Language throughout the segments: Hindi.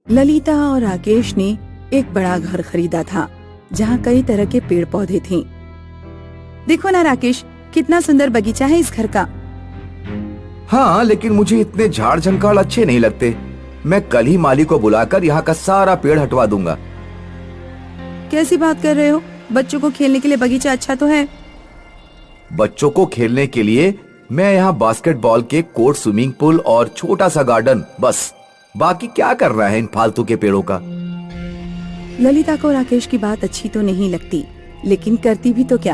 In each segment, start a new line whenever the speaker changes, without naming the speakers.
ललिता और राकेश ने एक बड़ा घर खरीदा था जहाँ कई तरह के पेड़ पौधे थे। देखो ना राकेश, कितना सुंदर बगीचा है इस घर का।
हाँ, लेकिन मुझे इतने झाड़ झंकाड़ अच्छे नहीं लगते। मैं कल ही माली को बुलाकर यहाँ का सारा पेड़ हटवा दूंगा।
कैसी बात कर रहे हो? बच्चों को खेलने के लिए बगीचा अच्छा तो है।
बच्चों को खेलने के लिए मैं यहाँ बास्केटबॉल के कोर्ट, स्विमिंग पूल और छोटा सा गार्डन, बस। बाकी क्या करना है इन फालतू के पेड़ों का।
ललिता को राकेश की बात अच्छी तो नहीं लगती, लेकिन करती भी तो क्या।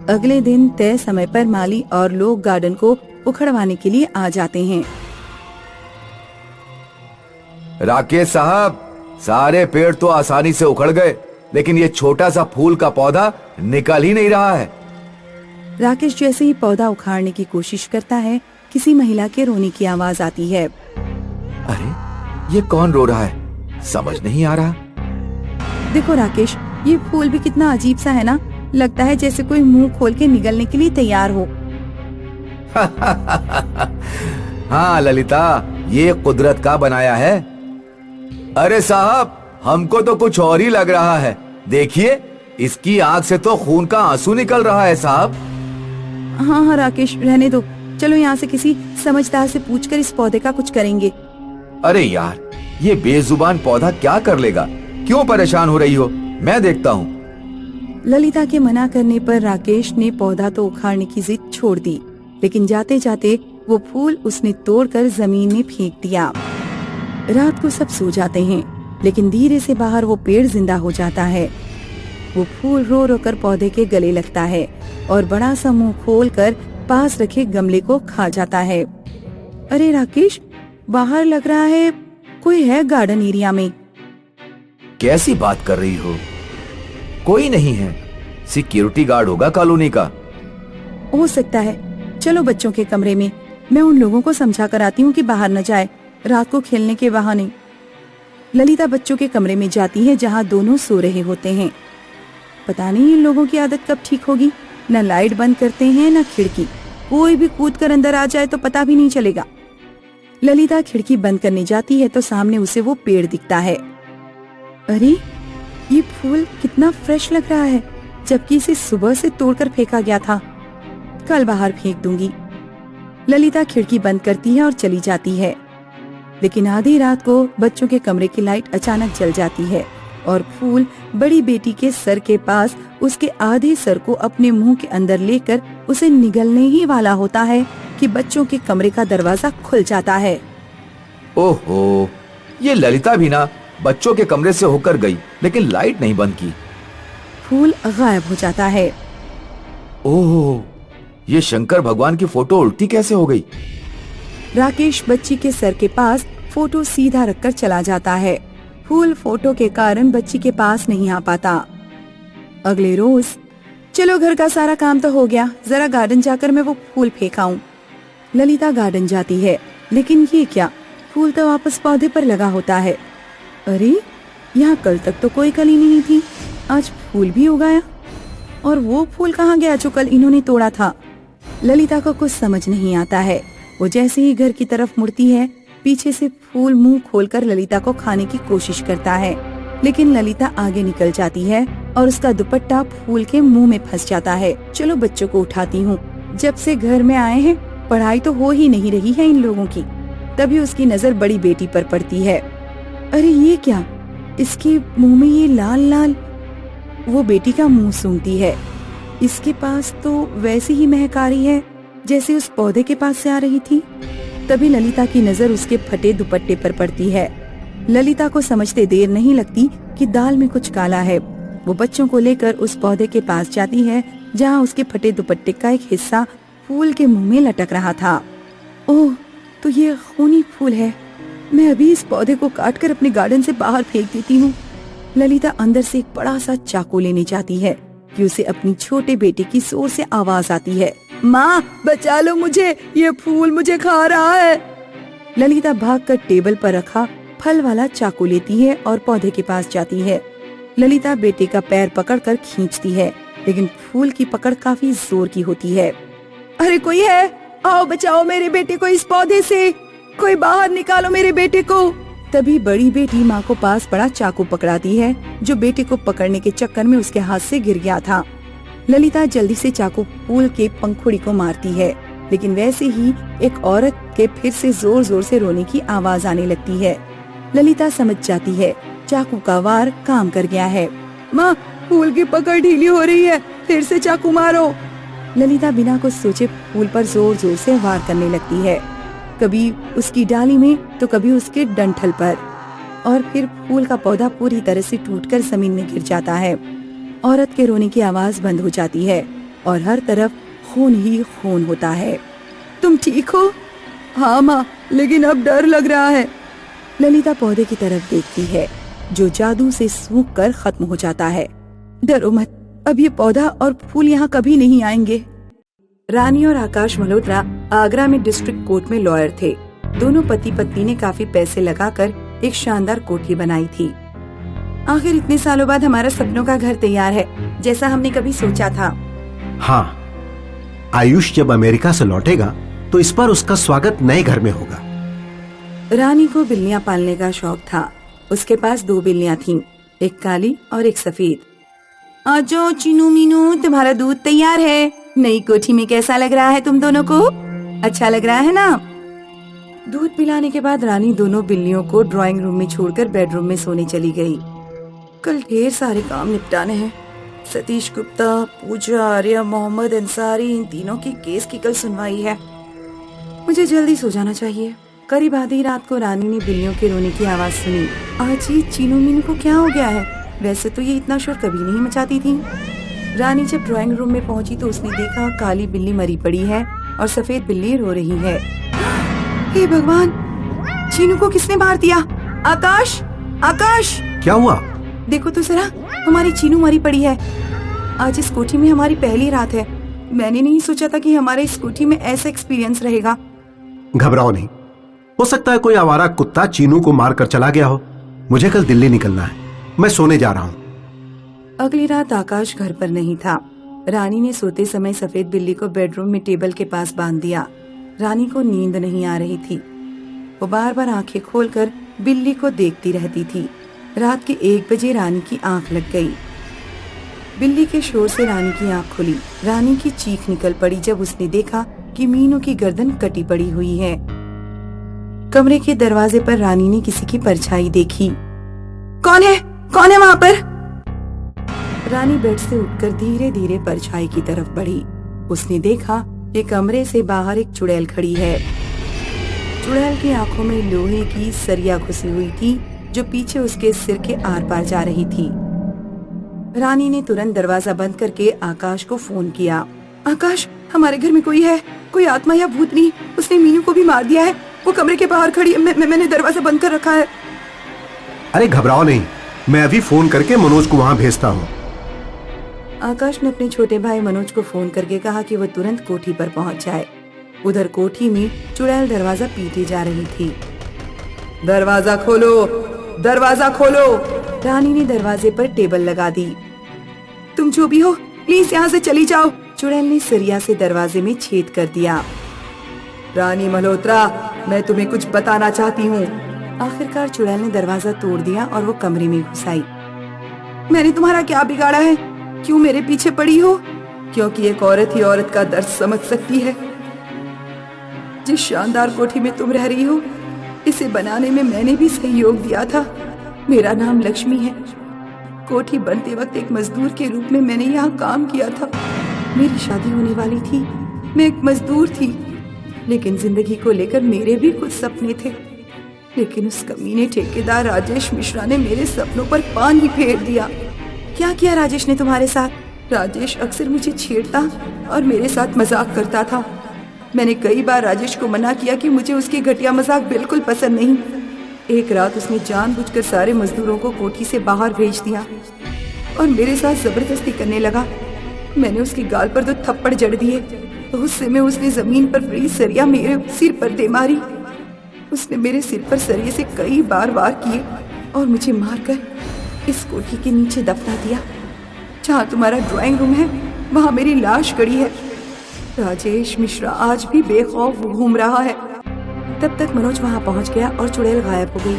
अगले दिन तय समय पर माली और लोग गार्डन को उखड़वाने के लिए आ जाते हैं।
राकेश साहब, सारे पेड़ तो आसानी से उखड़ गए, लेकिन ये छोटा सा फूल का पौधा निकल ही नहीं रहा है।
राकेश जैसे ही पौधा उखाड़ने की कोशिश करता है, किसी महिला के रोने की आवाज आती है।
अरे, ये कौन रो रहा है? समझ नहीं आ रहा।
देखो राकेश, ये फूल भी कितना अजीब सा है ना। लगता है जैसे कोई मुंह खोल के निगलने के लिए तैयार हो।
हाँ ललिता, ये कुदरत का बनाया है। अरे साहब, हमको तो कुछ और ही लग रहा है। देखिए, इसकी आंख से तो खून का आंसू निकल रहा है साहब।
हाँ हाँ राकेश, रहने दो। चलो यहाँ से किसी समझदार से पूछकर इस पौधे का कुछ करेंगे।
अरे यार, ये बेजुबान पौधा क्या कर लेगा? क्यों परेशान हो रही हो? मैं देखता हूँ।
ललिता के मना करने पर राकेश ने पौधा तो उखाड़ने की जिद छोड़ दी, लेकिन जाते जाते वो फूल उसने तोड़कर जमीन में फेंक दिया। रात को सब सो जाते हैं, लेकिन धीरे से बाहर वो पेड़ जिंदा हो जाता है। वो फूल रो रो कर पौधे के गले लगता है और बड़ा सा मुंह खोलकर पास रखे गमले को खा जाता है। अरे राकेश, बाहर लग रहा है कोई है गार्डन एरिया में।
कैसी बात कर रही हो? कोई नहीं है। सिक्योरिटी गार्ड होगा कॉलोनी का।
हो सकता है। चलो बच्चों के कमरे में, मैं उन लोगों को समझा कर आती हूँ कि बाहर न जाए रात को खेलने के बहाने। ललिता बच्चों के कमरे में जाती है जहाँ दोनों सो रहे होते हैं। पता नहीं इन लोगों की आदत कब ठीक होगी। न लाइट बंद करते हैं न खिड़की। कोई भी कूद कर अंदर आ जाए तो पता भी नहीं चलेगा। ललिता खिड़की बंद करने जाती है तो सामने उसे वो पेड़ दिखता है। अरे, ये फूल कितना फ्रेश लग रहा है, जबकि इसे सुबह से तोड़कर फेंका गया था। कल बाहर फेंक दूंगी। ललिता खिड़की बंद करती है और चली जाती है, लेकिन आधी रात को बच्चों के कमरे की लाइट अचानक जल जाती है और फूल बड़ी बेटी के सर के पास उसके आधे सर को अपने मुंह के अंदर लेकर उसे निगलने ही वाला होता है कि बच्चों के कमरे का दरवाजा खुल जाता है।
ओहो, ये ललिता भी ना बच्चों के कमरे से होकर गई, लेकिन लाइट नहीं बंद की।
फूल गायब हो जाता है।
ओह, ये शंकर भगवान की फोटो उल्टी कैसे हो गई?
राकेश बच्ची के सर के पास फोटो सीधा रखकर चला जाता है। फूल फोटो के कारण बच्ची के पास नहीं आ पाता। अगले रोज, चलो घर का सारा काम तो हो गया, जरा गार्डन जाकर मैं वो फूल फेंकाऊं। ललिता गार्डन जाती है, लेकिन ये क्या, फूल तो वापस पौधे पर लगा होता है। अरे, यहाँ कल तक तो कोई कली नहीं थी, आज फूल भी उगाया। और वो फूल कहाँ गया जो कल इन्होंने तोड़ा था? ललिता को कुछ समझ नहीं आता है। वो जैसे ही घर की तरफ मुड़ती है, पीछे से फूल मुंह खोलकर ललिता को खाने की कोशिश करता है, लेकिन ललिता आगे निकल जाती है और उसका दुपट्टा फूल के मुंह में फंस जाता है। चलो बच्चों को उठाती हूँ, जब से घर में आए हैं पढ़ाई तो हो ही नहीं रही है इन लोगों की। तभी उसकी नजर बड़ी बेटी पर पड़ती है। अरे ये क्या, इसके मुंह में ये लाल लाल। वो बेटी का मुंह सूंघती है। इसके पास तो वैसी ही महक आ रही है जैसे उस पौधे के पास से आ रही थी। तभी ललिता की नजर उसके फटे दुपट्टे पर पड़ती है। ललिता को समझते देर नहीं लगती कि दाल में कुछ काला है। वो बच्चों को लेकर उस पौधे के पास जाती है जहाँ उसके फटे दुपट्टे का एक हिस्सा फूल के मुंह में लटक रहा था। ओह, तो ये खूनी फूल है। मैं अभी इस पौधे को काटकर अपने गार्डन से बाहर फेंक देती हूँ। ललिता अंदर से एक बड़ा सा चाकू लेने जाती है कि उसे अपनी छोटे बेटे की जोर से आवाज आती है, माँ बचा लो मुझे, ये फूल मुझे खा रहा है। ललिता भागकर टेबल पर रखा फल वाला चाकू लेती है और पौधे के पास जाती है। ललिता बेटे का पैर पकड़कर खींचती है, लेकिन फूल की पकड़ काफी जोर की होती है। अरे कोई है, आओ बचाओ मेरे बेटे को इस पौधे से, कोई बाहर निकालो मेरे बेटे को। तभी बड़ी बेटी माँ को पास पड़ा चाकू पकड़ाती है, जो बेटे को पकड़ने के चक्कर में उसके हाथ से गिर गया था। ललिता जल्दी से चाकू फूल के पंखुड़ी को मारती है, लेकिन वैसे ही एक औरत के फिर से जोर जोर से रोने की आवाज आने लगती है। ललिता समझ जाती है चाकू का वार काम कर गया है। माँ, फूल की पकड़ ढीली हो रही है, फिर से चाकू मारो। ललिता बिना कुछ सोचे फूल पर जोर जोर से वार करने लगती है, कभी उसकी डाली में तो कभी उसके डंठल पर, और फिर फूल का पौधा पूरी तरह से टूटकर जमीन में गिर जाता है। औरत के रोने की आवाज बंद हो जाती है और हर तरफ खून ही खून होता है। तुम ठीक हो? हाँ माँ, लेकिन अब डर लग रहा है। ललिता पौधे की तरफ देखती है, जो जादू से सूख कर खत्म हो जाता है। डरो मत, अब ये पौधा और फूल यहाँ कभी नहीं आएंगे। रानी और आकाश मल्होत्रा आगरा में डिस्ट्रिक्ट कोर्ट में लॉयर थे। दोनों पति पत्नी ने काफी पैसे लगाकर एक शानदार कोठी बनाई थी। आखिर इतने सालों बाद हमारा सपनों का घर तैयार है, जैसा हमने कभी सोचा था।
हाँ, आयुष जब अमेरिका से लौटेगा तो इस बार उसका स्वागत नए घर में होगा।
रानी को बिल्लियां पालने का शौक था। उसके पास 2 बिल्लियां थीं, एक काली और एक सफेद। आज चीनू मीनू, तुम्हारा दूध तैयार है। नई कोठी में कैसा लग रहा है तुम दोनों को? अच्छा लग रहा है ना? दूध पिलाने के बाद रानी दोनों बिल्लियों को ड्राइंग रूम में छोड़कर बेडरूम में सोने चली गई। कल ढेर सारे काम निपटाने हैं। सतीश गुप्ता, पूजा आर्या, मोहम्मद अंसारी, इन तीनों की केस की कल सुनवाई है। मुझे जल्दी सो जाना चाहिए। करीब आधी रात को रानी ने बिल्लियों के रोने की आवाज सुनी। आज ही चीनू मीनू को क्या हो गया है? वैसे तो ये इतना शोर कभी नहीं मचाती थी। रानी जब ड्राइंग रूम में पहुंची तो उसने देखा काली बिल्ली मरी पड़ी है और सफेद बिल्ली रो रही है। हे भगवान, चीनू को किसने मार दिया? आकाश, आकाश!
क्या हुआ?
देखो तो जरा, हमारी चीनू मरी पड़ी है। आज इस कोठी में हमारी पहली रात है। मैंने नहीं सोचा था कि हमारे इस कोठी में ऐसा एक्सपीरियंस रहेगा।
घबराओ नहीं, हो सकता है कोई आवारा कुत्ता चीनू को मार कर चला गया हो। मुझे कल दिल्ली निकलना है, मैं सोने जा रहा हूँ।
अगली रात आकाश घर पर नहीं था। रानी ने सोते समय सफेद बिल्ली को बेडरूम में टेबल के पास बांध दिया। रानी को नींद नहीं आ रही थी। वो बार बार आंखें खोलकर बिल्ली को देखती रहती थी। रात के 1 बजे रानी की आंख लग गई। बिल्ली के शोर से रानी की आंख खुली। रानी की चीख निकल पड़ी जब उसने देखा कि मीनू की गर्दन कटी पड़ी हुई है। कमरे के दरवाजे पर रानी ने किसी की परछाई देखी। कौन है? कौन है वहाँ पर? रानी बेड से उठकर धीरे धीरे परछाई की तरफ बढ़ी। उसने देखा कि कमरे से बाहर एक चुड़ैल खड़ी है। चुड़ैल की आंखों में लोहे की सरिया घुसी हुई थी, जो पीछे उसके सिर के आर पार जा रही थी। रानी ने तुरंत दरवाजा बंद करके आकाश को फोन किया। आकाश, हमारे घर में कोई है, कोई आत्मा या भूतनी। उसने मीनू को भी मार दिया है। वो कमरे के बाहर खड़ी है। मैंने दरवाजा बंद कर रखा है।
अरे घबराओ नहीं, मैं अभी फोन करके मनोज को वहाँ भेजता हूँ।
आकाश ने अपने छोटे भाई मनोज को फोन करके कहा कि वो तुरंत कोठी पर पहुंच जाए। उधर कोठी में चुड़ैल दरवाजा पीटे जा रही थी। दरवाजा खोलो, दरवाजा खोलो! रानी ने दरवाजे पर टेबल लगा दी। तुम जो भी हो, प्लीज यहाँ से चली जाओ। चुड़ैल ने सरिया से दरवाजे में छेद कर दिया। रानी मल्होत्रा, मैं तुम्हें कुछ बताना चाहती हूँ। आखिरकार चुड़ैल ने दरवाजा तोड़ दिया और वो कमरे में घुस आई। मैंने तुम्हारा क्या बिगाड़ा है? क्यों मेरे पीछे पड़ी हो? क्योंकि एक औरत ही औरत का दर्द समझ सकती है। जिस शानदार कोठी में तुम रह रही हो, इसे बनाने में मैंने भी सहयोग दिया था। मेरा नाम लक्ष्मी है। कोठी बनते वक्त एक मजदूर के रूप में मैंने यहाँ काम किया था। मेरी शादी होने वाली थी। मैं एक मजदूर थी, लेकिन जिंदगी को लेकर मेरे भी कुछ सपने थे। लेकिन उस कमीने ठेकेदार राजेश मिश्रा ने मेरे सपनों पर पानी फेर दिया। क्या किया राजेश ने तुम्हारे साथ? राजेश अक्सर मुझे छेड़ता और मेरे साथ मजाक करता था। मैंने कई बार राजेश को मना किया कि मुझे उसकी घटिया मजाक बिल्कुल पसंद नहीं। एक रात उसने जानबूझकर सारे मजदूरों को कोठी से बाहर भेज दिया और मेरे साथ जबरदस्ती करने लगा। मैंने उसके गाल पर 2 थप्पड़ जड़ दिए। गुस्से में उसने जमीन पर पड़ी सरिया मेरे सिर पर दे मारी। उसने मेरे सिर पर सरिये से कई बार वार किए और मुझे मारकर इस कोठी के नीचे दफना दिया। जहाँ तुम्हारा ड्राइंग रूम है, वहाँ मेरी लाश गड़ी है। राजेश मिश्रा आज भी बेखौफ घूम रहा है। तब तक मनोज वहाँ पहुँच गया और चुड़ैल गायब हो गई।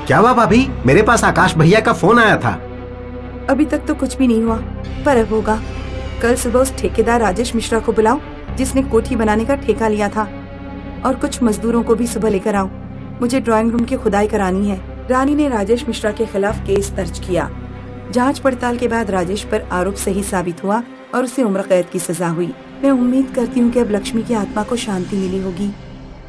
क्या हुआ भाभी? मेरे पास आकाश भैया का फोन आया था।
अभी तक तो कुछ भी नहीं हुआ, पर अब होगा। कल सुबह उस ठेकेदार राजेश मिश्रा को बुलाओ जिसने कोठी बनाने का ठेका लिया था, और कुछ मजदूरों को भी सुबह लेकर आओ। मुझे ड्राइंग रूम की खुदाई करानी है। रानी ने राजेश मिश्रा के खिलाफ केस दर्ज किया। जांच पड़ताल के बाद राजेश पर आरोप सही साबित हुआ और उसे उम्र कैद की सजा हुई। मैं उम्मीद करती हूँ कि अब लक्ष्मी की आत्मा को शांति मिली होगी।